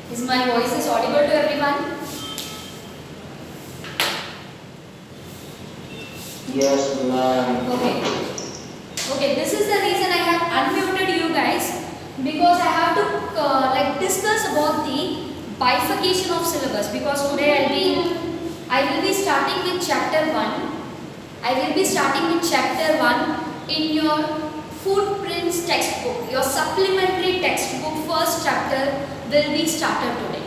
Is my voice is audible to everyone? Yes, ma'am. Okay, this is the reason I have unmuted you guys, because I have to discuss about the bifurcation of syllabus, because today I will be starting with chapter 1. I will be starting with chapter 1 in your footprints textbook. Your supplementary textbook first chapter will be started today.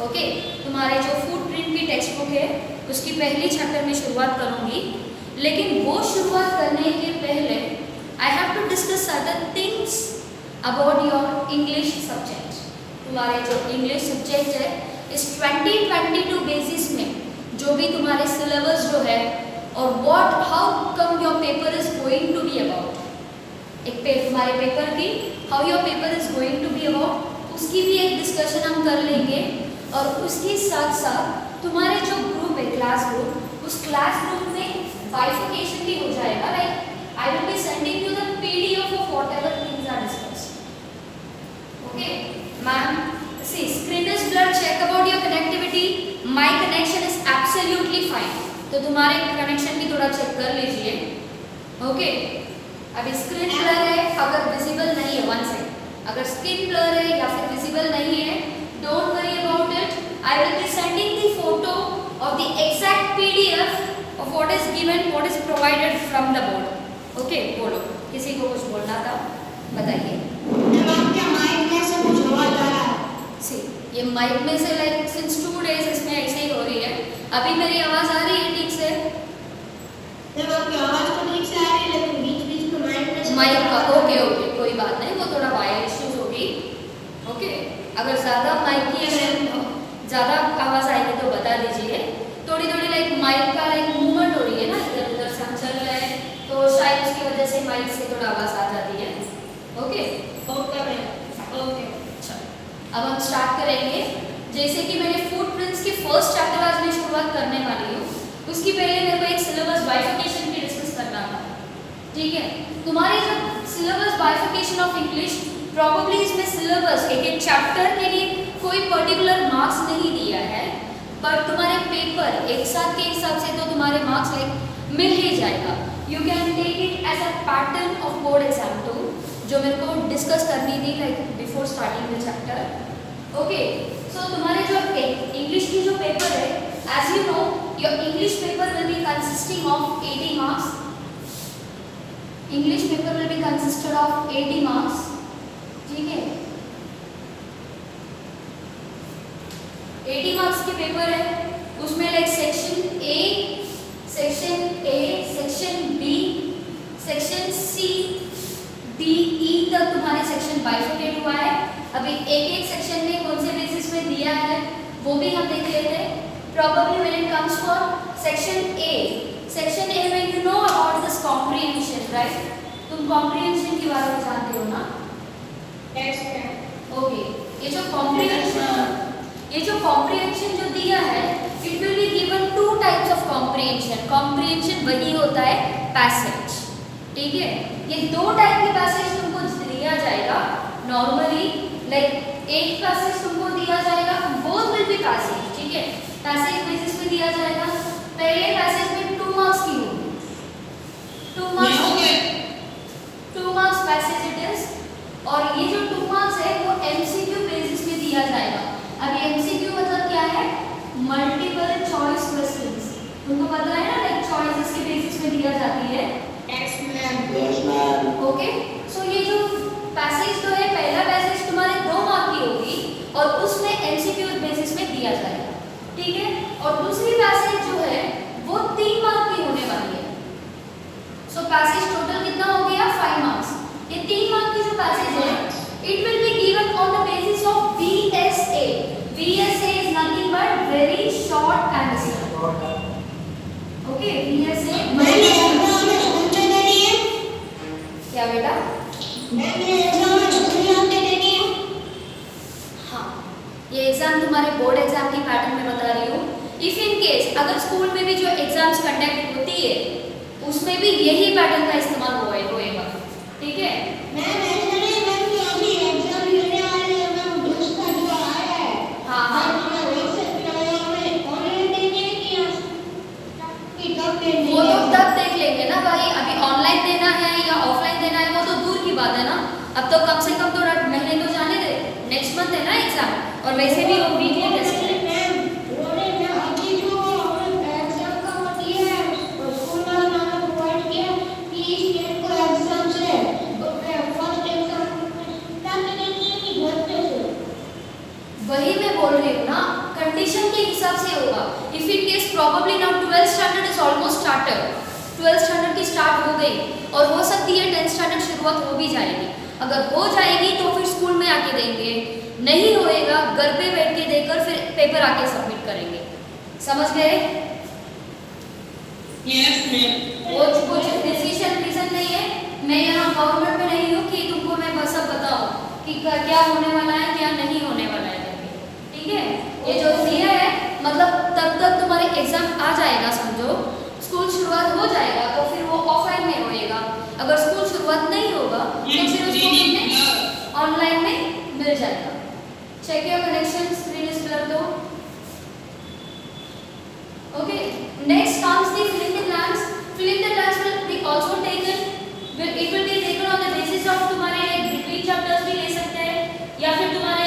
Okay, तुम्हारे जो footprint की text book है उसकी पहली chapter में शुरुआत करूंगी, लेकिन वो शुरुआत करने के पहले I have to discuss certain things about your English subject. तुम्हारे जो इंग्लिश सब्जेक्ट है इस 2022 बेसिस में जो भी तुम्हारे सिलेबस जो है और what how come your paper is going to be about, तुम्हारे पेपर की how your paper is going to be about, उसकी भी एक डिस्कशन हम कर लेंगे। और उसके साथ साथ तुम्हारे जो ग्रुप है क्लास ग्रुप, उस क्लास ग्रुप में बाइफिकेशन भी हो जाएगा। Like I will be sending you the PDF of whatever things are discussed. Okay ma'am, see screen is blur, check about your connectivity. My connection is absolutely fine, तो तुम्हारे connection भी थोड़ा check कर लीजिए। Okay, अभी screen blur है, अगर visible नहीं है, वन सेकंड, अगर स्क्रीन ब्लर है या फिर विजिबल नहीं है, don't worry about it. I will be sending the photo of the exact PDF of what is given, what is provided from the board. Okay, बोलो, किसी को कुछ बोलना था बताइए। मैम क्या माइक में से कुछ आवाज आ रहा है? See, ये माइक में से लाइक since 2 days इसमें ऐसे ही हो रही है। अभी मेरी आवाज आ रही है ठीक से? मैम आपकी आवाज तो ठीक से आ रही है, लेकिन बीच-बीच में माइक में से माइक का ओके कोई बात नहीं, वो थोड़ा वायर इश्यूज होगी। ओके, अगर ज़्यादा माइक की ज़्यादा आवाज़ आएगी तो बता दीजिए। थोड़ी लाइक माइक का लाइक मूवमेंट हो रही है ना, इधर उधर से हम चल रहे हैं, तो शायद उसकी वजह से माइक से थोड़ा आवाज़ आ जाती है। ओके ओके, अच्छा अब हम स्टार्ट करेंगे। जैसे कि मैंने फुटप्रिंट्स के फर्स्ट चैप्टर आज मैं शुरुआत करने वाली हूँ, उसकी पहले मेरे को एक सिलेबस बाइफिकेशन की डिस्कस करना था। ठीक है, तुम्हारी जो सिलेबस बाइफिकेशन ऑफ इंग्लिश, प्रॉब्ली इसमें सिलेबस एक चैप्टर के लिए कोई पर्टिकुलर मार्क्स नहीं दिया है, पर तुम्हारे पेपर एक साथ के हिसाब से तो तुम्हारे मार्क्स लाइक मिल ही जाएगा। You can take it as a pattern of board exam too, जो मेरे को डिस्कस करनी थी like before starting the chapter. Okay, so तुम्हारे जो इंग्लिश की जो पेपर है, as you know your English paper will be consisting of 80 marks. English paper will be consisted of 80 marks. ठीक है, 80 मार्क्स के पेपर है, उसमें like section A, section B, section C, D, ई तक तुम्हारे सेक्शन बाइफिकेट हुआ है। अभी एक सेक्शन में कौन से बेसिस में दिया है वो भी हम देख लेते हैं। Probably when it comes for section A में you know about this comprehension, right? तुम कॉम्प्रिहेंशन के बारे में जानते हो ना? ओके, ये जो कॉम्प्रिहेंशन जो दिया है, it will be given 2 types of comprehension. Comprehension वही होता है पैसेज। ठीक है, ये 2 टाइप के पैसेज तुमको दिया जाएगा नॉर्मली। लाइक एक पैसेज तुमको दिया जाएगा, बोथ विल बी पैसेज। ठीक है, पैसेज बेसिस पे दिया जाएगा। पहले पैसेज में 2 मार्क्स की होगी, 2 मार्क्स पैसेज इट इज। और ये जो 2 मार्क्स है वो एमसीक्यू बेसिस पे दिया जाएगा। अब एमसीक्यू मतलब क्या है? Multiple choice questions. तुमको पता है ना, लाइक चॉइसेस के बेसिस पे दिया जाती है। Yes, ma'am. ओके, सो ये जो पैसेज तो है, पहला पैसेज तुम्हारे 2 मार्क की होगी और उसमें एमसीक्यू बेसिस में दिया जाएगा। ठीक है, और दूसरी पैसेज जो है वो 3 मार्क की होने वाली है। सो पैसेज टोटल कितना हो गया? 5 मार्क्स। ये 3 मार्क की जो पैसेज है, it will be given on the basis of VSA. VSA is nothing but very short answer. Okay, VSA. मैंने एग्जाम में सुनते नहीं है। क्या बेटा? मैंने एग्जाम में सुनते नहीं है। हाँ, ये एग्जाम तुम्हारे बोर्ड एग्जाम की पैटर्न में बता रही हूँ। इफ इन केस अगर स्कूल में भी जो एग्जाम्स कंडक्ट होती है, उसमें भी यही पैटर्न का इस्तेमाल होएगा। ठीक है, मैम ऐसा नहीं, मैम अभी एग्जाम लेने वाली है, मैम उसका जो आया है अब तो कम से कम तो महीने तो जाने दे, नेक्स्ट मंथ है ना एग्जाम, और वैसे भी वो वीकली टेस्ट है। वही मैं बोल रही हूँ ना, कंडीशन के हिसाब से होगा। If in case probably now 12th standard is almost started, 12th standard की स्टार्ट हो गई और हो सकती है 10th स्टैंडर्ड शुरुआत हो भी जाएगी। अगर हो जाएगी तो फिर स्कूल में आके देंगे, नहीं होएगा घर पे बैठ के देकर फिर पेपर आके सबमिट करेंगे। समझ गए? Yes ma'am. कुछ डिसीजन रीजन नहीं है, मैं यहाँ गवर्नमेंट में नहीं हूँ कि तुमको मैं बस अब बताऊँ कि क्या होने वाला है क्या नहीं होने वाला है करके, ठीक है? ये जो दिया है मतलब तब तक तुम्हारे एग्जाम आ जाएगा, समझो स्कूल शुरुआत हो जाएगा तो फिर वो ऑफलाइन में होएगा। अगर स्कूल शुरुआत नहीं होगा तो फिर उसको ऑनलाइन में मिल जाएगा। Check your connection, screen is clear दो। Okay, next comes the fill in the blanks. Fill in the blanks will be also taken, it will be taken on the basis of तुम्हारे between chapters भी ले सकते हैं या फिर तुम्हारे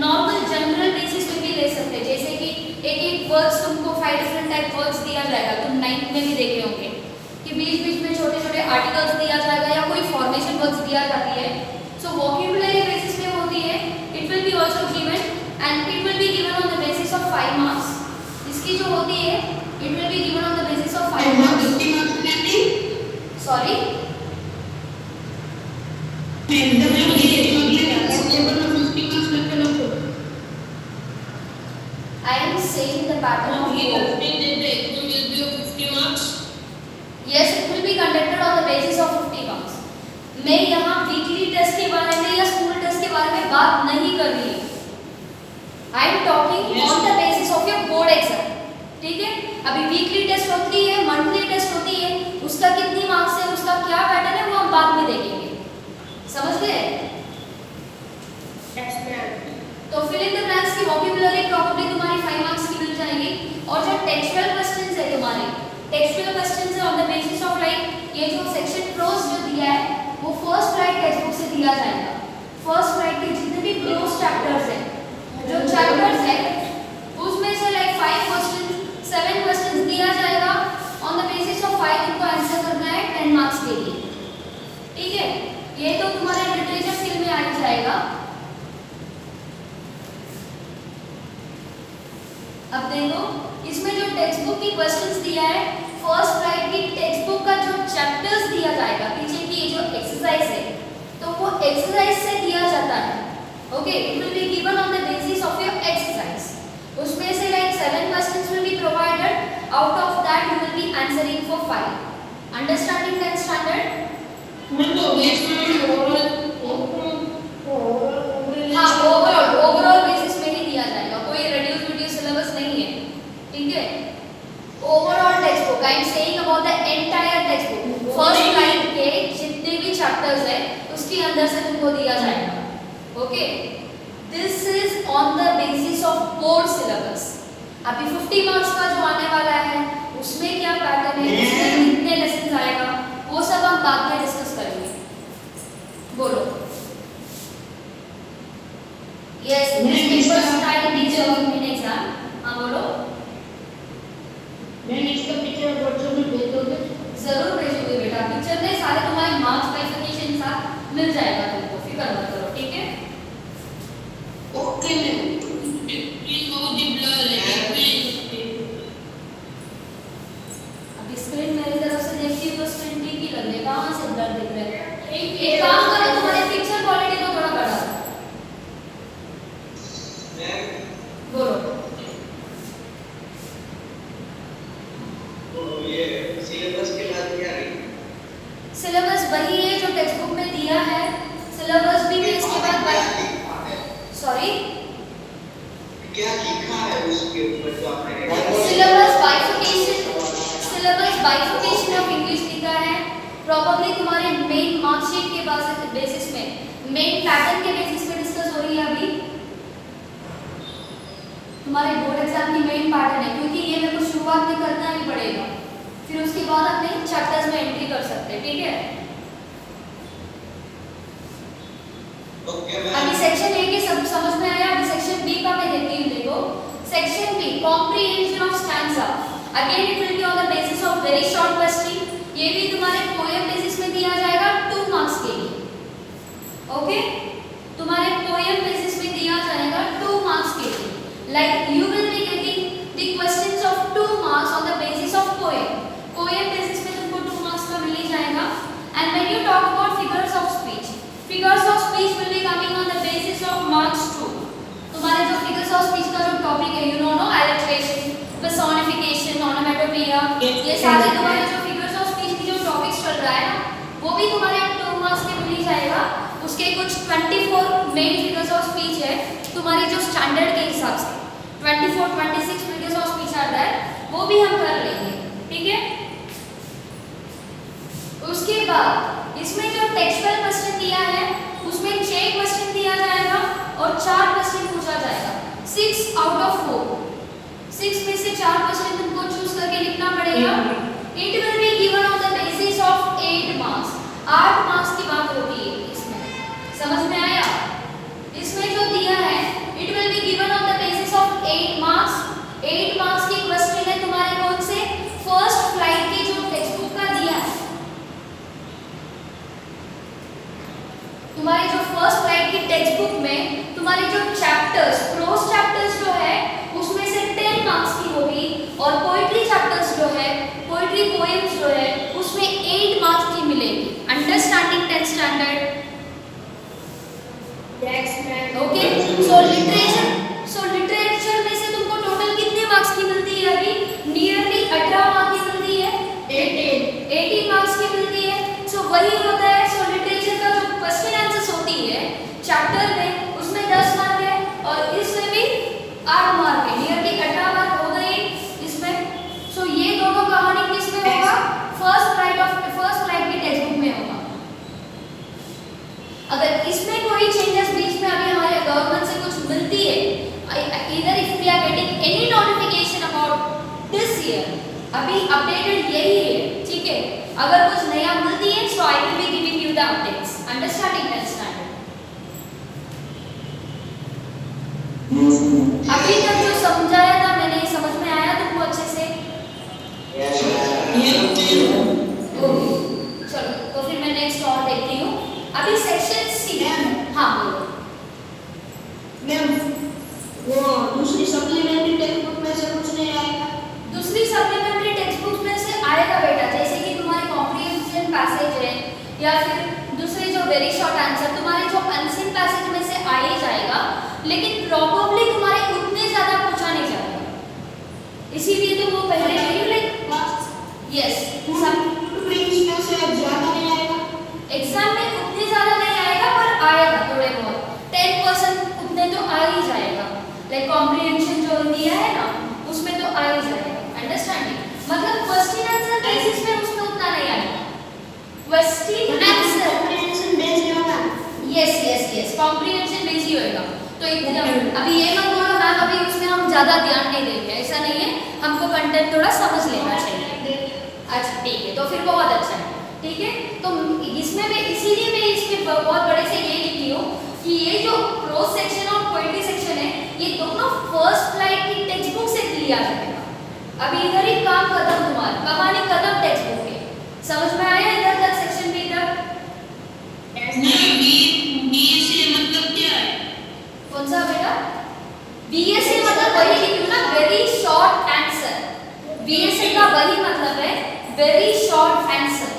normal general basis पे भी ले सकते हैं। जैसे कि एक वर्ड्स तुमको 5 डिफरेंट टाइप वर्ड्स दिया जाएगा, तुम 9th में भी देखे होंगे कि बीच-बीच में छोटे-छोटे आर्टिकल्स दिया जाएगा या कोई फॉर्मेशन वर्ड्स दिया जाती है। सो वोकैबुलरी बेसिस पे होती है, it will be also given and it will be given on the basis of 5 marks. इसकी जो होती है it will be given on the basis of 5 marks. Sorry I am saying the pattern of work. Yes, it will be conducted on the basis of 50 marks. मैं यहाँ weekly test के बारे में या स्कूल टेस्ट के बारे में बात नहीं कर रही हूँ। I am talking on the basis of your board exam. ठीक है? अभी वीकली टेस्ट होती है, मंथली टेस्ट होती है, उसका कितनी मार्क्स है, उसका क्या पैटर्न है वो हम बाद में देखेंगे। समझ गए? तो फिल इन द ब्लैंक्स की वोकैबुलरी प्रॉब्ली तुम्हारी 5 मार्क्स की मिल जाएगी। और जो टेक्सचुअल क्वेश्चंस है तुम्हारे, टेक्सचुअल क्वेश्चंस है on the basis of like ये जो सेक्शन प्रोज जो दिया है वो फर्स्ट राइट टेक्स्ट बुक से दिया जाएगा। फर्स्ट राइट के जितने भी क्लोज चैप्टर्स है, जो चैप्टर्स है उसमें से लाइक 5 क्वेश्चन 7 क्वेश्चंस दिया जाएगा। ऑन द बेसिस ऑफ 5 तुमको आंसर करना है 10 मार्क्स के लिए। ठीक है? ये तो तुम्हारे लिटरेचर स्किल में आ जाएगा। अब देखो इसमें जो टेक्स्ट बुक की क्वेश्चंस दिया है, फर्स्ट राइट की टेक्स्ट बुक का जो चैप्टर्स दिया जाएगा, पीछे की जो एक्सरसाइज है तो वो एक्सरसाइज से दिया जाता है। Okay, it will be given on the basis of your exercise. उसमें से like 7 questions will be provided, out of that you will be answering for 5। Understanding 10th standard? हाँ, ओवरऑल बेसिस में ही दिया जाएगा, कोई रिड्यूस सिलेबस नहीं है। ठीक है? Overall text book, I am saying about the entire text book, first line के जितने भी चैप्टर्स है उसके अंदर से तुमको दिया जाएगा। Okay, this is on the basis of board syllabus. अभी 50 मार्क्स का जो आने वाला है उसमें क्या पैटर्न है, उसमें कितने लेसन आएगा, वो सब हम बाद में डिस्कस करेंगे। बोलो। Yes, this first time teacher in exam. हाँ बोलो। मैम इसका पिक्चर व्हाट्सएप में भेज दोगे? जरूर भेजूंगी बेटा, पिक्चर नहीं सारे तुम्हारे मार्क्स वेरिफिकेशन साथ मिल जाएगा तुमको, फिक्र मत करो। ठीक है? Okay ma'am. Please go the blur अभी स्क्रीन मेरी तरफ से देखती हो तो स्क्रीन ठीक ही लग रही है, कहाँ से ब्लर दिख रहा है? एक काम करो, तुम्हारे पिक्चर क्वालिटी को थोड़ा बढ़ा दो। बोलो। सिलेबस वही है जो टेक्स्ट बुक में दिया है, सिलेबस भी इसके बाद सॉरी क्या लिखा है उसके ऊपर जो आपने सिलेबस बाइफिकेशन ऑफ इंग्लिश लिखा है। प्रोबेबली तुम्हारे मेन मार्कशीट के बेसिस में, मेन पैटर्न के बेसिस पे डिस्कस हो रही है अभी। तुम्हारे बोर्ड एग्जाम की मेन पैटर्न है, क्योंकि ये मेरे को शुरुआत में करना ही पड़ेगा, फिर उसके बाद अपने चैप्टर्स में एंट्री कर सकते हैं। ठीक है? ओके अभी मैम। सेक्शन ए के सब समझ में आया। अभी सेक्शन बी का मैं देती हूँ। देखो section B comprehension of stanza. Again it will be on the basis of very short question. ये भी तुम्हारे पोएम बेसिस में दिया जाएगा 2 मार्क्स के लिए। ओके, तुम्हारे पोएम बेसिस में दिया जाएगा 2 मार्क्स के लिए। Like you will be getting the questions of 2 marks on the basis of poem. Poem basis में तुमको 2 मार्क्स का मिल ही जाएगा। And when you talk about figures of speech, figures of speech will be coming on the basis of marks 2। तुम्हारे जो figures of speech का जो topic है, यू नो एलिट्रेशन, पर्सोनिफिकेशन, ओनोमेटोपोइया, ये सारे तुम्हारे जो फिगर्स ऑफ स्पीच की जो टॉपिक्स चल रहा है ना, वो भी तुम्हारे 2 मार्क्स के मिल ही जाएगा। उसके कुछ 24 मेन फिगर्स ऑफ स्पीच है तुम्हारी जो स्टैंडर्ड के हिसाब से 24-26 फिगर्स ऑफ स्पीच आता है, वो भी हम कर लेंगे। ठीक है, उसके बाद इसमें जो टेक्सचुअल क्वेश्चन दिया है उसमें 6 क्वेश्चन दिया जाएगा और 4 क्वेश्चन पूछा जाएगा। 6 आउट ऑफ 4, 6 में से 4 क्वेश्चन तुमको चूज करके लिखना पड़ेगा। It will be given on the basis of 8 marks. 8 marks की बात होती है इसमें, समझ में आया? इसमें जो दिया है it will be given on the basis of 8 marks. 8 marks के क्वेश्चन है तुम्हारे कौन से? फर्स्ट फ्लाइट के जो टेक्स्ट बुक का दिया है, तुम्हारे जो फर्स्ट फ्लाइट की टेक्स्ट बुक में तुम्हारे जो चैप्टर्स, प्रोज चैप्टर्स जो है उसमें से 10 मार्क्स की होगी और पोएट्री चैप्टर्स जो है, पोएट्री पोएम्स जो है उसमें 8 मार्क्स की मिलेगी। Understanding 10th standard? Yes, ma'am. Okay, so literature में से तुमको टोटल कितने मार्क्स की मिलती है? अभी नियरली 18 मार्क्स की मिलती है। 18 मार्क्स की मिलती है। सो वही होता है। सो लिटरेचर का जो क्वेश्चन आंसर्स होती है चैप्टर में, उसमें 10 मार्क है और इसमें भी 8 मार्क है। नियरली 18 मार्क हो गए इसमें। सो ये दोनों कहानी किसमें होगा? फर्स्ट फ्लाइट की टेक्स्ट बुक में होगा। अगर इसमें कोई चेंजेस बीच में अभी हमारे गवर्नमेंट से कुछ मिलती है, इधर if we are getting any notification about this year, अभी अपडेटेड यही है। ठीक है, अगर कुछ नया मिलती है so I will be giving you the updates. Understanding 10th standard? अभी तक जो समझाया था मैंने, समझ में आया तुमको अच्छे से? Yes ma'am. ओके, चलो तो फिर मैं नेक्स्ट और देखती हूँ। अभी सेक्शन सी। हाँ बोलो। मैम, वो दूसरी सप्लीमेंट्री टेक्स्ट बुक में से कुछ नहीं आएगा? दूसरी सप्लीमेंट्री टेक्स्ट बुक में से आएगा बेटा, जैसे कि तुम्हारे कॉम्प्रिहेंशन पैसेज है या फिर दूसरे जो वेरी शॉर्ट आंसर, तुम्हारे जो अनसीन पैसेज में से आ ही जाएगा, लेकिन प्रॉबेबली तुम्हारे उतने ज्यादा पूछा नहीं जाएगा। इसीलिए तो वो पहले यस प्रिंट्स में से ज्यादा नहीं आएगा? एग्जाम में उतने ज्यादा नहीं आएगा पर आएगा थोड़े बहुत। 10% उतने तो आ ही जाएगा। लाइक कॉम्प्रिहेंशन जो दिया है ना उसमें तो आ ही जाएगा। अंडरस्टैंडिंग? मतलब क्वेश्चन आंसर बेसिस में उसमें उतना नहीं आएगा। क्वेश्चन आंसर कॉम्प्रिहेंशन बेस्ड होगा? यस कॉम्प्रिहेंशन बेस ही होएगा। तो अभी ये मत बोलो मैम अभी उसमें हम ज्यादा ध्यान नहीं देंगे, ऐसा नहीं है। हमको कंटेंट थोड़ा समझ लेना चाहिए। अच्छा ठीक है, तो फिर बहुत अच्छा है। ठीक है, तो इसमें मैं इसीलिए मैं इसके बहुत बड़े से ये लिखी हूँ कि ये जो प्रोज सेक्शन और पोएट्री सेक्शन है ये दोनों फर्स्ट फ्लाइट की टेक्स्ट बुक से लिया जाएगा। अभी इधर ही काम खत्म, तुम्हारा कहानी खत्म टेक्स्ट बुक के। समझ में आया इधर तक सेक्शन बी तक? बीएससी मतलब क्या है? कौन सा बेटा? बीएससी मतलब वही लिखी ना, वेरी शॉर्ट आंसर। बीएससी का वही मतलब है वेरी शॉर्ट आंसर।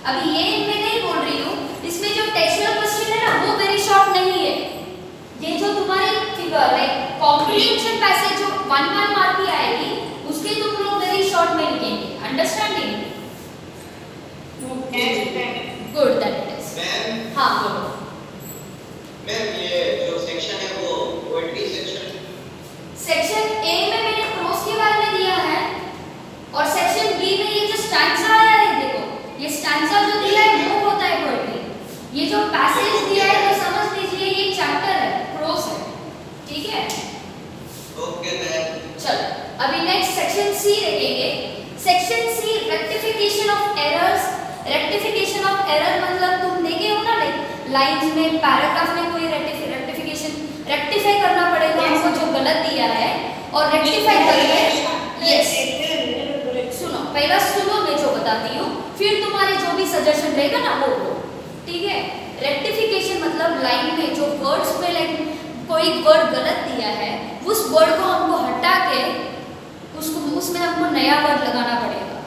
अभी ये मैं नहीं बोल रही हूँ, इसमें जो टेक्सचुअल क्वेश्चन है ना वो वेरी शॉर्ट नहीं है। ये जो तुम्हारी फिगर लाइक कॉम्प्रिहेंशन पैसेज जो 1 मार्क की आएगी उसके तुम लोग वेरी शॉर्ट में लिखेंगे। Understanding? Good, that it is. Ma'am, हाँ बोलो। मैम ये जो सेक्शन है वो पोएट्री सेक्शन ए में मैंने प्रोज के बारे में दिया है और सेक्शन बी में ये जो स्टैंजा आया है, देखो ये स्टैंजा जो दिया है वो होता है पोएट्री। ये जो पैसेज दिया है तो समझ लीजिए ये चैप्टर है, प्रोज है। ठीक है, ओके मैम। चलो अभी नेक्स्ट सेक्शन सी देखेंगे। Section C rectification of errors. Rectification of error मतलब तुम देखे हो ना, लाइक लाइंस में पैराग्राफ में कोई रेक्टिफाई करना पड़ेगा हमको जो गलत दिया है, और रेक्टिफाई करके यस सुनो, पहला सुनो मैं जो बताती हूँ, फिर तुम्हारे जो भी सजेशन रहेगा ना वो, ठीक है। रेक्टिफिकेशन मतलब लाइन में जो वर्ड्स में लाइक कोई वर्ड गलत दिया है, उस वर्ड को हमको हटा के उसमें हमको नया वर्ड लगाना पड़ेगा,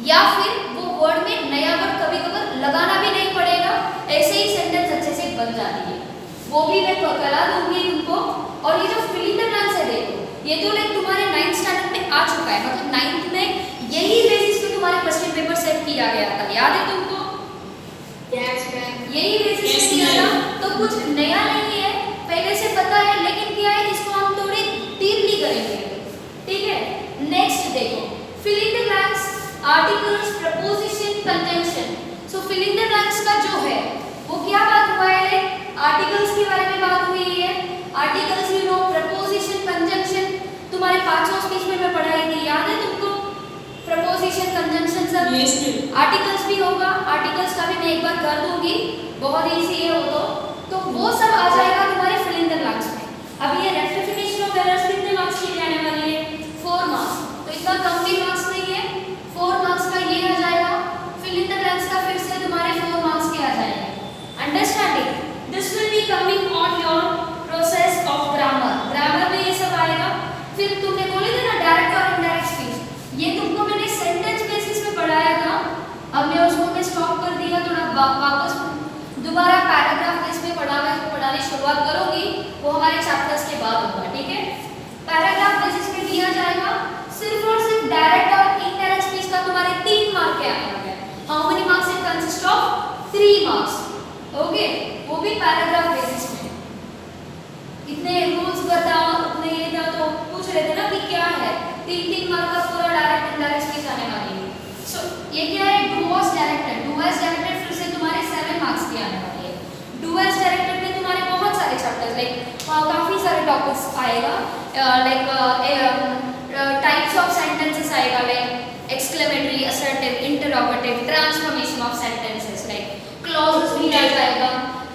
या फिर वो वर्ड में नया वर्ड कभी कभी लगाना भी नहीं पड़ेगा, ऐसे ही सेंटेंस अच्छे से बन जाती है। वो भी मैं करा दूंगी तुमको। और ये जो फिल इन द ब्लैंक्स है देखो, ये तो लाइक तुम्हारे 9th स्टैंडर्ड में आ चुका है, मतलब 9th में यही बेसिस पे तुम्हारे क्वेश्चन पेपर सेट किया गया था, याद है तुमको? यही बेसिस पे किया था, तो कुछ नया नहीं है, पहले से पता है, लेकिन क्या है इसको हम थोड़े डीपली करेंगे, ठीक है। नेक्स्ट देखो, fill in the blanks, articles, preposition, conjunction. So fill in the blanks का जो है वो क्या बात हुआ है, आर्टिकल्स के बारे में बात हुई है। Articles you know, preposition, conjunction तुम्हारे 5वां स्पीच में मैं पढ़ाई थी, याद है तुमको? प्रपोजिशन, कंजंक्शन सब। आर्टिकल्स भी होगा, आर्टिकल्स का भी मैं एक बार कर दूंगी, बहुत इजी है वो तो वो सब आ जाएगा तुम्हारे फिल इन द ब्लैंक्स में। अब ये रेक्टिफिकेशन ऑफ एरर्स कितने मार्क्स के लिए आने वाले हैं? 4 मार्क्स, तो इतना कम भी मार्क्स नहीं है, 4 मार्क्स का ये आ जाएगा। फिल इन द ब्लैंक्स का फिर से तुम्हारे 4 मार्क्स के आ जाएंगे। Understanding, this will be coming on your process of grammar. Grammar में ये सब आएगा। फिर तुमने बोले थे ना डायरेक्ट और इनडायरेक्ट स्पीच, ये तुमको मैंने सेंटेंस बेसिस में पढ़ाया था, अब मैं उसको मैं स्टॉप कर दिया, थोड़ा वापस दोबारा पैराग्राफ बेस में पढ़ाने शुरुआत करूंगी, वो हमारे चैप्टर्स के बाद होगा, ठीक है। पैराग्राफ बेसिस पे दिया जाएगा, सिर्फ और सिर्फ डायरेक्ट और इनडायरेक्ट स्पीच का तुम्हारे 3 मार्क के आने वाले हैं। How many marks it consist of? 3 marks, okay, वो भी पैराग्राफ बेसिस में। इतने रूल्स बताओ, उतने ये था, तो पूछ रहे थे ना कि क्या है, 3 मार्क का पूरा डायरेक्ट इनडायरेक्ट स्पीच आने वाली है। सो ये क्या है, do was directed. Do was directed फिर से तुम्हारे 7 मार्क्स की आने वाली है। डू वाज डायरेक्टेड में तुम्हारे बहुत सारे चैप्टर्स लाइक काफी सारे टॉपिक्स आएगा, लाइक टाइप्स ऑफ सेंटेंसेस आएगा, like exclamatory, assertive, interrogative, transformation of sentences, like clauses भी आ जाएगा,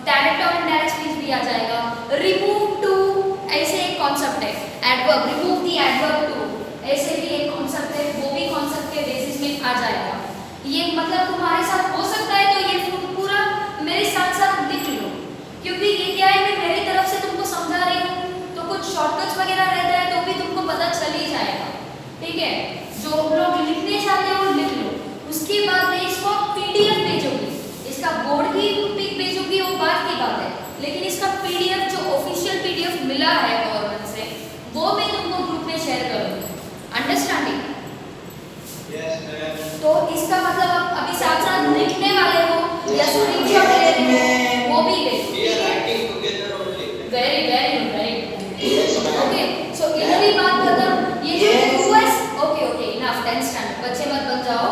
डायरेक्ट और इनडायरेक्ट स्पीच भी आ जाएगा, रिमूव टू ऐसे एक कॉन्सेप्ट है, adverb, remove the adverb too ऐसे भी एक कॉन्सेप्ट है, वो भी कॉन्सेप्ट के बेसिस में आ जाएगा। ये मतलब तुम्हारे साथ हो सकता है, तो ये पूरा मेरे साथ साथ लिख लो, क्योंकि ये क्या है, मैं मेरी तरफ से तुमको समझा रही हूँ, तो कुछ शॉर्टकट्स वगैरह रहता है तो भी तुमको पता चल ही जाएगा, ठीक है। जो लोग लिखने चाहते हो लिख लो, उसके बाद मैं इसको PDF भेजूंगी, इसका बोर्ड की पिक भेजूंगी, वो बात की बात है, लेकिन इसका PDF जो ऑफिशियल PDF मिला है गवर्नमेंट से, वो मैं तुमको ग्रुप में शेयर करूंगी। अंडरस्टैंडिंग? Yes, ma'am. तो इसका मतलब आप अभी साथ साथ लिखने वाले हो या स्क्रीनशॉट ले रहे हो, वो भी ले। We are writing together only. Very very very Yes, ma'am. Okay. So इधर ही बात खत्म। ये जो डूएस, ओके इनफ, 10th स्टैंडर्ड बच्चे मत बन जाओ।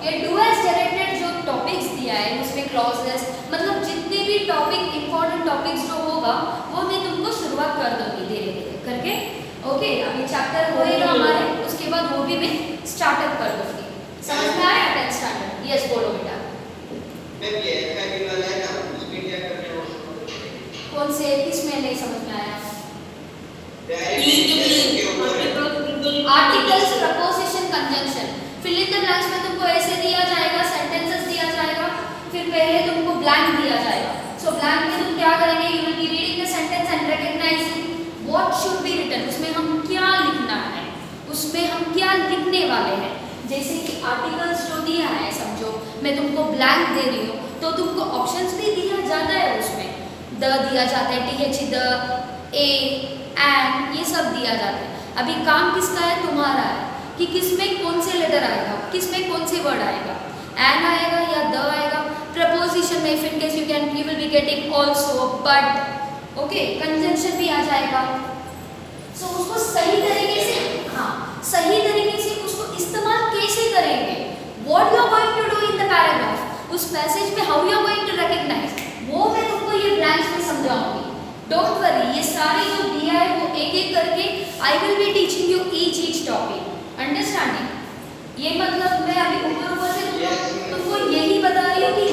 ये डूएस डायरेक्टेड जो टॉपिक्स दिया है उसमें क्लॉजेस, मतलब जितने भी टॉपिक इंपॉर्टेंट टॉपिक्स जो होगा वो मैं तुमको शुरुआत कर दूंगी धीरे धीरे करके, ओके। अभी चैप्टर होएगा हमारे, उसके बाद वो भी मैं स्टार्टअप कर दूंगी। समझ में आया 10th स्टैंडर्ड? यस बोलो बेटा। मैम ये FIB वाला है ना, उसमें क्या करना है वो? कौन से, किस में नहीं समझ में आया? Articles, preposition, conjunction. Fill in the blanks में तुमको ऐसे दिया जाएगा, सेंटेंसेस दिया जाएगा, फिर पहले तुमको ब्लैंक दिया जाएगा। सो ब्लैंक में तुम क्या करेंगे, you will be reading the sentence and recognising what should be written, उसमें हम क्या लिखना है, उसमें हम क्या लिखने वाले हैं। जैसे कि आर्टिकल्स जो दिया है, समझो मैं तुमको ब्लैंक दे रही हूँ, तो तुमको ऑप्शंस भी दिया जाता है, उसमें द दिया जाता है, TH, द, ए, एंड, ये सब दिया जाता है। अभी काम किसका है, तुम्हारा है कि किसमें कौन से लेटर आएगा, किसमें कौन से वर्ड आएगा, एन आएगा या द आएगा। प्रपोजिशन में if in case you will be getting also, but, okay. Conjunction भी आ जाएगा। सो उसको सही तरीके से, हाँ सही तरीके से उसको इस्तेमाल कैसे करेंगे, what you are going to do in the paragraph, उस पैसेज में how you are going to recognise, वो मैं तुमको ये ब्लैंक्स में समझाऊंगी। डोंट वरी, ये सारे जो दिया है वो एक एक करके आई will be teaching you each topic. Understanding? ये मतलब मैं अभी ऊपर से तुमको यही बता रही हूँ कि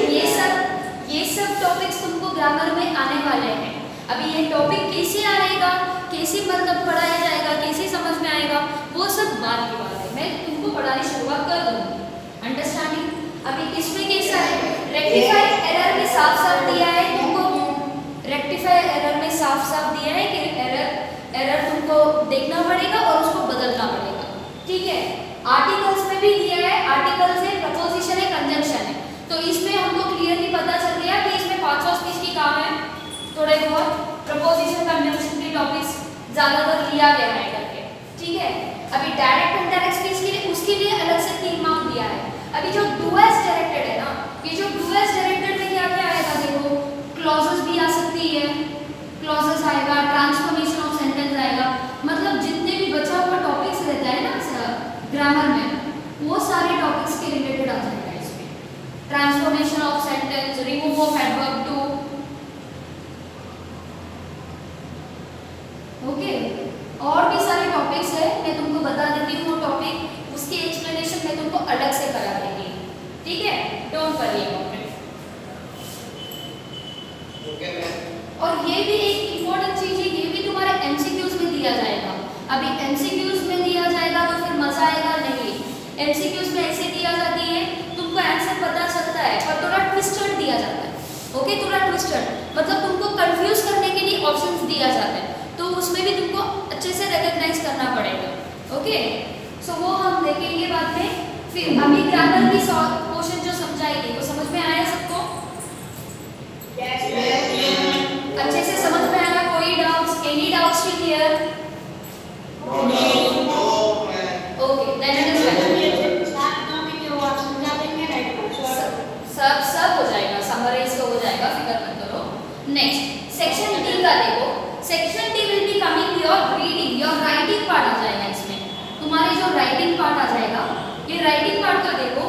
ये सब टॉपिक्स तुमको ग्रामर में आने वाले हैं। अभी ये टॉपिक कैसे आएगा, कैसे मतलब पढ़ाया जाएगा, कैसे समझ में आएगा, वो सब बाद की बात है। मैं तुमको पढ़ाने शुरुआत कर दूंगी। अंडरस्टैंडिंग? अभी इसमें कैसा है, रेक्टिफाई एरर में साफ साफ दिया है तुमको, रेक्टिफाई एरर में साफ साफ दिया है कि एरर तुमको देखना पड़ेगा और उसको बदलना पड़ेगा। ठीक है, आर्टिकल्स में भी दिया है, आर्टिकल्स है, प्रपोजिशन है, कंजंक्शन है। तो इसमें हमको क्लियरली पता चल गया कि इसमें 5 स्पीच की काम है, थोड़े बहुत प्रपोजिशन कंजंक्शन के टॉपिक्स ज्यादातर लिया गया है करके। ठीक है, अभी डायरेक्ट इनडायरेक्ट स्पीच के लिए उसके लिए अलग से 3 मार्क दिया है। अभी जो डुअस डायरेक्टेड है ना, ये जो डुअस डायरेक्टेड में क्या क्या आएगा देखो, क्लॉजेस भी आ सकती है, क्लॉजेस आएगा, ट्रांसफॉर्मेशन ऑफ सेंटेंस आएगा, मतलब जितने भी बचा हुआ टॉपिक्स रहता है ना ग्रामर में, वो सारे टॉपिक्स के रिलेटेड आ जाएगा इसमें। Transformation of sentence, remove of adverb too, okay, और भी सारे टॉपिक्स है, मैं तुमको बता देती हूँ वो टॉपिक, उसकी एक्सप्लेनेशन मैं तुमको अलग से करा देंगी। ठीक है, don't worry about it. Okay ma'am. और ये भी एक इम्पोर्टेंट चीज है, ये भी तुम्हारे एमसीक्यूज में दिया जाएगा। अभी एमसीक्यूज में दिया जाएगा तो फिर मजा आएगा नहीं। एमसीक्यूज में ऐसे दिया जाती है, तुमको आंसर पता चलता है पर थोड़ा ट्विस्टेड दिया जाता है। ओके, थोड़ा ट्विस्टेड मतलब तुमको कंफ्यूज करने के लिए ऑप्शंस दिया जाता है, तो उसमें भी तुमको अच्छे से रिकॉग्नाइज करना पड़ेगा। ओके, सो वो हम देखेंगे बाद में। फिर अभी ग्रामर की क्वेश्चन जो समझाएगी वो समझ में आया सबको? अच्छे से समझ में आया? कोई doubts, any doubts still here? Okay, then it is well. सब हो जाएगा, समराइज तो हो जाएगा, फिकर मत करो। नेक्स्ट सेक्शन डी का देखो, section D will be coming your reading, your writing part आ जाएगा इसमें। तुम्हारे जो राइटिंग पार्ट आ जाएगा, ये राइटिंग पार्ट का देखो,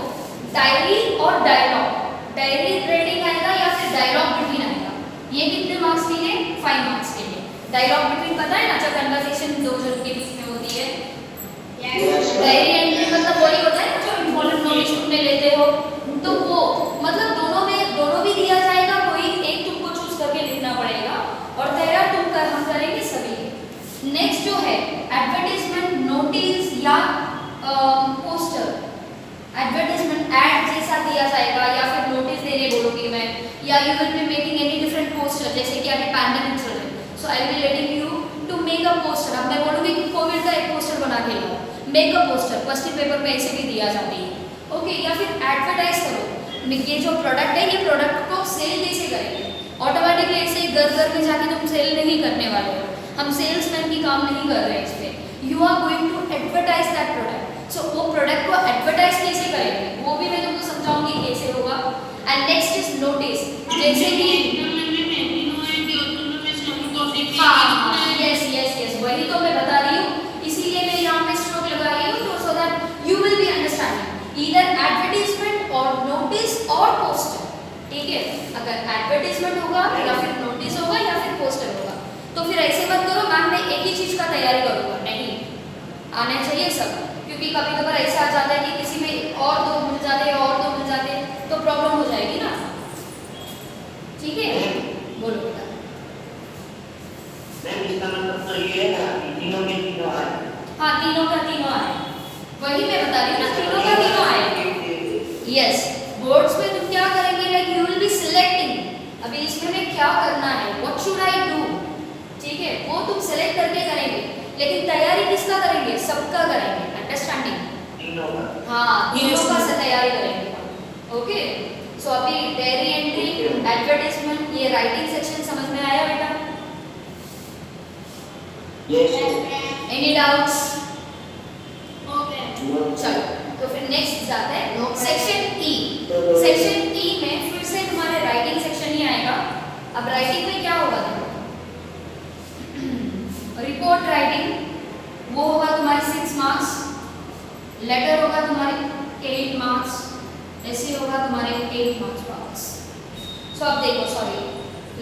डायरी और डायलॉग, डायरी रीडिंग आएगा या फिर डायलॉग बिटवीन आएगा। ये कितने मार्क्स के लिए? 5 मार्क्स के लिए। डायलॉग बिटवीन पता है ना, जो कन्वर्सेशन दो जन के बीच में होती है। डायरी एंट्री मतलब वही होता है जो इम्पोर्टेंट नॉलेज तुमने लेते हो, तो वो मतलब दोनों भी दिया जाएगा, कोई एक तुमको चूज करके लिखना पड़ेगा और तैयार हम करेंगे सभी। नेक्स्ट जो है एडवर्टाइजमेंट, नोटिस या पोस्टर। एडवर्टाइजमेंट ऐड जैसा दिया जाएगा या फिर नोटिस देने बोलूंगी मैं, या you will be making any different poster, जैसे कि अभी पैंडेमिक चल रहा है, so I will be letting you to make a poster. अब मैं बोलूंगी कि कोविड का एक पोस्टर बना के लाओ, make a poster, question paper में ऐसे भी दिया जाती है। ओके, या फिर एडवर्टाइज करो, ये जो प्रोडक्ट है, ये प्रोडक्ट को सेल कैसे करेंगे? ऑटोमेटिकली ऐसे ही घर में जाके तुम सेल नहीं करने वाले हो, हम सेल्समैन की काम नहीं कर रहे हैं इस पे। You are going to advertise that product, so वो प्रोडक्ट को एडवर्टाइज कैसे करेंगे वो भी मैं तुमको समझाऊंगी कैसे होगा। एंड नेक्स्ट इज नोटिस, जैसे कि यस वही तो मैं बता रही हूँ, इसीलिए मैं यहाँ पे स्ट्रोक लगा रही हूँ, तो so that you will be understanding either advertisement और नोटिस और पोस्टर। ठीक है, अगर एडवर्टाइजमेंट होगा या फिर नोटिस होगा या फिर पोस्टर होगा, तो फिर ऐसे मत करो मैम मैं एक ही चीज का तैयारी करूंगा, नहीं, आने चाहिए सब, क्योंकि कभी कभार ऐसा आ जाता है कि किसी में और दो मिल जाते हैं और दो मिल जाते हैं, तो प्रॉब्लम हो जाएगी ना। ठीक है, बोलो बेटा। मैम इसका मतलब तो ये है ना कि तीनों के तीनों आए। हाँ, तीनों का तीनों आए, वही मैं बता रही हूँ ना, तीनों का तीनों आए। यस, बोर्ड्स में तुम क्या करेंगे, like you will be selecting, अभी इसमें मैं क्या करना है, व्हाट शुड आई डू, ठीक है, वो तुम सेलेक्ट करके करेंगे, लेकिन तैयारी किसका करेंगे? सबका करेंगे, अंडरस्टैंडिंग? तीनों का। हाँ, तीनों का से तैयारी करेंगे। ओके, सो अभी डायरी एंट्री, एडवर्टाइजमेंट, ये राइटिंग सेक्शन समझ में आया बेटा? Any doubts? चलो, तो फिर नेक्स्ट जाते हैं सेक्शन ई। सेक्शन ई में फिर से तुम्हारे राइटिंग सेक्शन ही आएगा। अब राइटिंग में क्या होगा देखो, रिपोर्ट राइटिंग वो होगा तुम्हारे 6 मार्क्स, लेटर होगा तुम्हारे 8 मार्क्स, ऐसे होगा तुम्हारे 8 मार्क्स वापस। सो अब देखो, सॉरी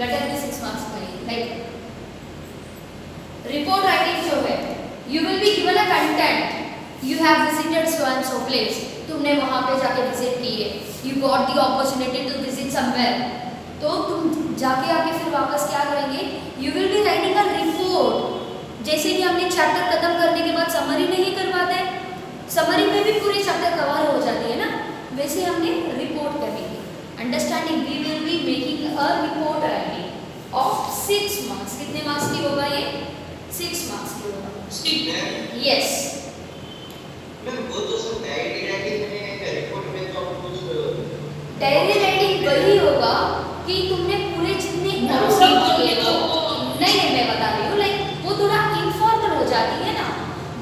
लेटर में 6 मार्क्स नहीं, लाइक रिपोर्ट राइटिंग जो है, you will be given a content, you have visited so and so place, तुमने वहां पे जाके विजिट की है, you got the opportunity to visit somewhere, तो तुम जाके आके फिर वापस क्या करेंगे, you will be writing a report. जैसे कि हमने चैप्टर खत्म करने के बाद समरी नहीं करवाते, समरी में भी पूरे चैप्टर कवर हो जाती है ना, वैसे हमने रिपोर्ट करनी है। Understanding, we will be making a report writing of 6 marks. कितने मार्क्स की होगा ये? 6 मार्क्स की होगा। Ma'am yes. मैम वो तो सब डायरी राइटिंग में है, रिपोर्ट में तो आप कुछ डायरी राइटिंग वही होगा कि तुमने पूरे जितने ऑब्जर्व किए हो। नहीं, मैं बता रही हूँ, लाइक वो थोड़ा इनफॉर्मल हो जाती है ना।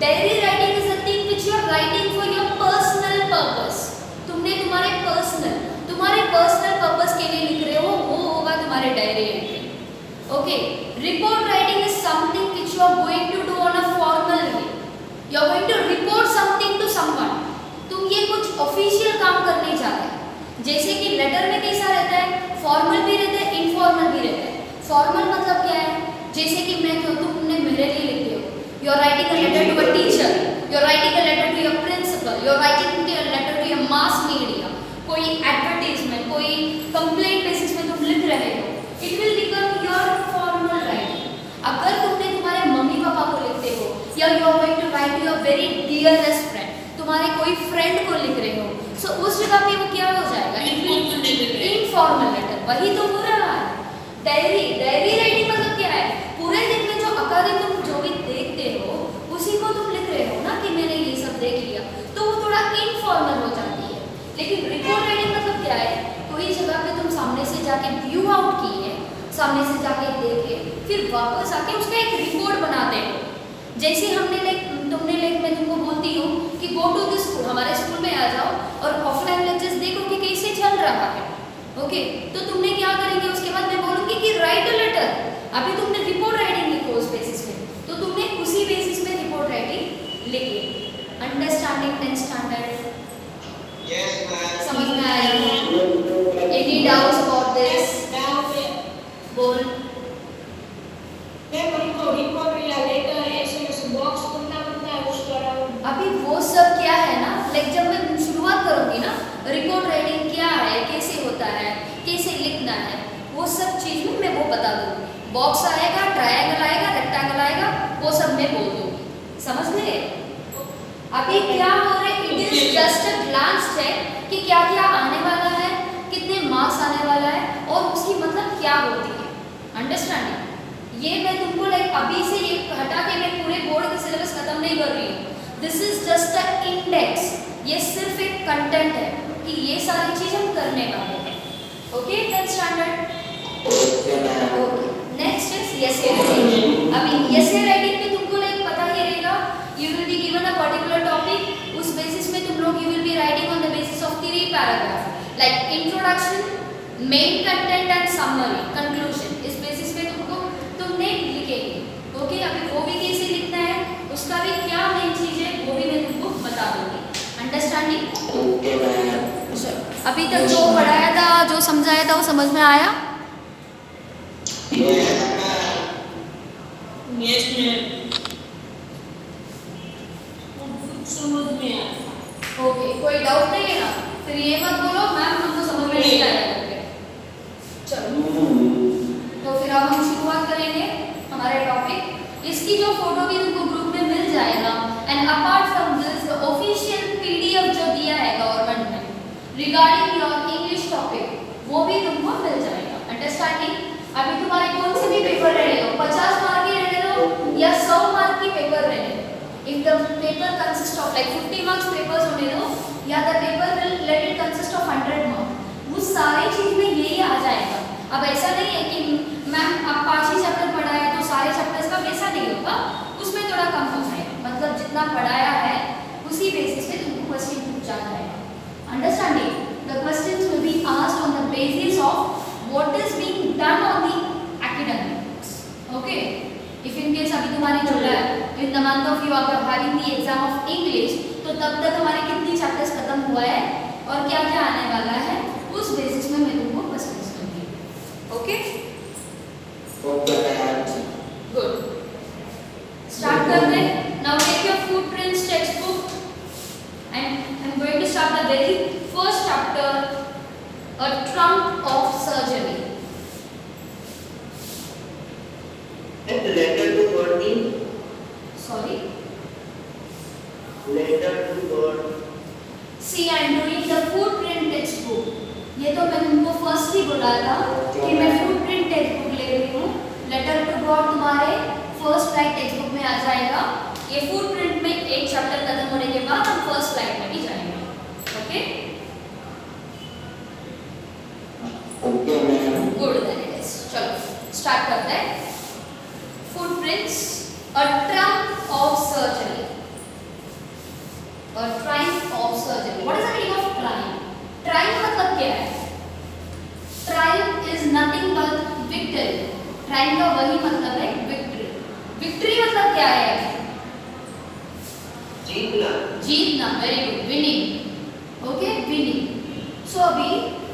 Diary writing is a thing which you are writing for your personal purpose. तुमने तुम्हारे पर्सनल पर्पस के लिए लिख रहे हो, वो होगा तुम्हारे diary entry. Okay, report writing is something which you are going to do on a formal way. You are going to report something to someone. तुम ये कुछ ऑफिशियल काम करने जा रहे हो। जैसे कि लेटर में कैसा रहता है, फॉर्मल भी रहता है, इनफॉर्मल भी रहता है। फॉर्मल मतलब क्या है, जैसे कि मैं कहूँ तुमने मेरे लिए लिखते हो, you are writing a letter to a teacher, you are writing a letter to your principal, you are writing a letter to your mass media, कोई एडवर्टीजमेंट, कोई कंप्लेंट बेसिस में तुम लिख रहे हो, it will become your formal writing. अगर तुमने तुम्हारे मम्मी पापा को लिखते हो, या you are going to write to your very dearest friend, तुम्हारे कोई फ्रेंड को लिख रहे हो, सो उस जगह पे वो क्या हो जाएगा, इनफॉर्मल लेटर। वही तो हो रहा है। डायरी राइटिंग मतलब क्या है, पूरे दिन में जो अकादे तुम जो भी देखते हो उसी को तुम लिख रहे हो ना, कि मैंने ये सब देख लिया, तो वो थोड़ा इनफॉर्मल हो जाती है। लेकिन रिपोर्ट राइटिंग मतलब क्या है, कोई जगह पे तुम सामने से जाके व्यू आउट किए, सामने से जाके देखे, फिर वापस आके उसका एक रिपोर्ट बनाते हो। जैसे हमने मैं तुमको बोलती हूँ कि गो टू दिस स्कूल, हमारे स्कूल में आ जाओ और ऑफलाइन लेक्चर्स देखो कि कैसे चल रहा है। ओके, तो तुमने क्या करेंगे, उसके बाद मैं बोलूँगी कि राइट अ लेटर। अभी तुमने रिपोर्ट राइटिंग लिखो उस बेसिस पे, तो तुमने उसी बेसिस पे रिपोर्ट राइटिंग लिखी। Understanding 10th standard? Yes ma'am. समझ में आया? Any doubts about this? बोल। अभी वो सब क्या है ना, लाइक जब मैं शुरुआत करूंगी ना, रिपोर्ट राइटिंग क्या है, कैसे होता है, कैसे लिखना है, वो सब चीज में मैं वो बता दूंगी। बॉक्स आएगा, ट्रायंगल आएगा, रेक्टेंगल आएगा, वो सब मैं बोल दूंगी। समझ गए? अभी क्या हो रहा है, it is just a glance check कि क्या क्या आने वाला है, कितने मार्क्स आने वाला है, और उसकी मतलब क्या होती है। अंडरस्टैंडिंग? ये मैं तुमको लाइक अभी से ये हटा के मैं पूरे बोर्ड का सिलेबस खत्म नहीं कर रही हूँ। This is just a index. ये सिर्फ एक कंटेंट है कि ये सारी चीज हम करने वाले हैं। Okay, 10th standard? Okay, next is essay writing. अभी एसे राइटिंग में तुमको लाइक पता ही रहेगा, you will be given a particular topic, उस बेसिस में तुम लोग you will be writing on the basis of 3 paragraph, like introduction, main content and summary, conclusion. इस बेसिस पे तुमने लिखेंगे। ओके, अभी वो भी कैसे लिखना है, उसका भी क्या मेन चीज है, वो भी मैं तुमको बता दूंगी। अंडरस्टैंडिंग? Okay ma'am. अभी तक जो पढ़ाया था, जो समझाया था, वो समझ में आया? Yes ma'am. ओके, कोई डाउट नहीं है ना? फिर ये मत बोलो मैम हमको समझ में नहीं आया करके। चलो, तो फिर अब हम शुरुआत करेंगे हमारे टॉपिक। इसकी जो फोटो भी तुमको ग्रुप में मिल जाएगा, and apart from this the official PDF जो दिया है गवर्नमेंट ने रिगार्डिंग योर इंग्लिश टॉपिक, वो भी तुमको मिल जाएगा। अंडरस्टैंडिंग? अभी तुम्हारे कौन से भी पेपर रहने दो, 50 मार्क की रहने दो या 100 मार्क की पेपर रहने दो, if the paper consists of like 50 marks papers होने दो, या the paper will let it consist of 100 marks, वो सारी चीज में यही आ जाएगा। अब ऐसा नहीं है कि मैम आप 5 ही चैप्टर पढ़ाया तो सारे चैप्टर्स का वैसा नहीं होगा, उसमें थोड़ा कम हो जाएगा, मतलब जितना पढ़ाया है उसी बेसिस पे तुमको क्वेश्चन पूछा जाएगा। Understanding? The questions will be asked on the basis of what is being done on the academics. Okay? If in case अभी तुम्हारी जुलाई in the month of you are having the exam of English, तो तब तक हमारे कितनी chapters खत्म हुआ है और क्या क्या आने वाला है, उस बेसिस में मैं तुमको क्वेश्चंस दूंगी। ओके? गुड, स्टार्ट करते हैं। Now take your footprints textbook and I am going to start the very first chapter, a trunk of surgery. Slide textbook में आ जाएगा। ये फुटप्रिंट में एक चैप्टर खत्म होने के बाद हम फर्स्ट स्लाइड में भी जाएंगे। Okay okay ma'am. Good then it is. चलो स्टार्ट करते हैं। Footprints a trump of surgery. A triumph of surgery. What is the meaning of triumph? Triumph मतलब क्या है? Triumph is nothing but victory. Triumph का वही मतलब है विक्ट्री। विक्ट्री मतलब क्या है? जीतना। जीतना। Very good, winning. Okay, winning. So अभी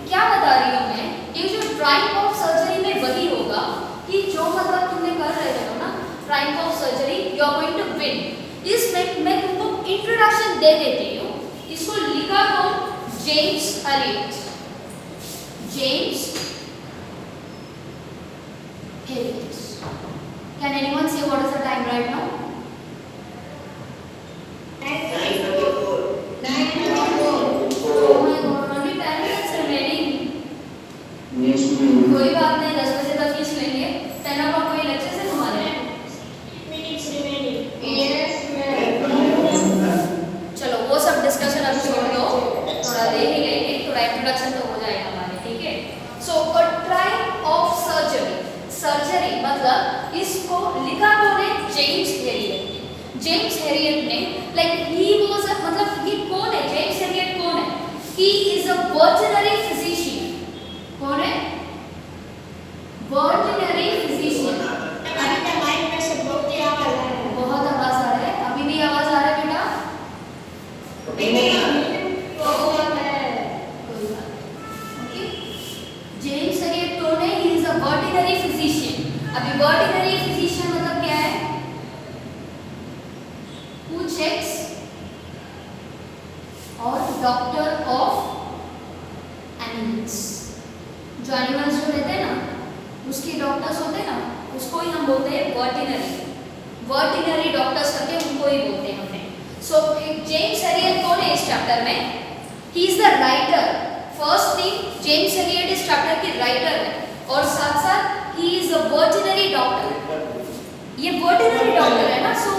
क्या बता रही हूँ मैं, ये जो ट्रायम्फ ऑफ सर्जरी में वही होगा कि जो मतलब तुमने कर रहे हो ना triumph of surgery, you are going to win. इसमें मैं तुमको इंट्रोडक्शन दे देती हूँ। इसको लिखा कौन? James Elliot. James Elliot. Can anyone say what is the time right now? 9:34. Oh my God, only 10 minutes remaining. कोई बात नहीं, 10 बजे तक खींच लेंगे। 10 o'clock कोई लेक्चर है तुम्हारे? Minutes remaining. Yes, ma'am. चलो वो सब डिस्कशन अभी छोड़ दो, थोड़ा दे ही लेंगे, थोड़ा इंट्रोडक्शन तो हो जाएगा हमारे, ठीक है? So a triumph of surgery. Surgery मतलब इसको लिखा कौन है? James Herriot. जेम्स हेरियट ने लाइक ही वाज मतलब ये कौन है? जेम्स हेरियट कौन है? He is a veterinary physician. कौन है? Veterinary physician. अभी तक माइक में से बहुत ही आवाज आ रहा है। बहुत आवाज आ रहा है, अभी भी आवाज आ रहा है बेटा? बहुत है। कोई बात नहीं, ओके? जेम्स हेरियट कौन है? He is a veterinary physician. अभी वर्टिनरी फिजिशियन मतलब क्या है? हु चेक्स और डॉक्टर ऑफ एनिमल्स। जो एनिमल्स जो रहते हैं ना, उसके डॉक्टर्स होते हैं ना, उसको ही हम बोलते हैं वर्टिनरी। वर्टिनरी डॉक्टर्स करके उनको ही बोलते हैं हमने। सो जेम्स हेरियट कौन है इस चैप्टर में? He is the writer. First thing, James Harriet इस चैप्टर के राइटर है और साथ साथ ही इज अ वर्टिनरी डॉक्टर। ये वर्टिनरी डॉक्टर है ना, सो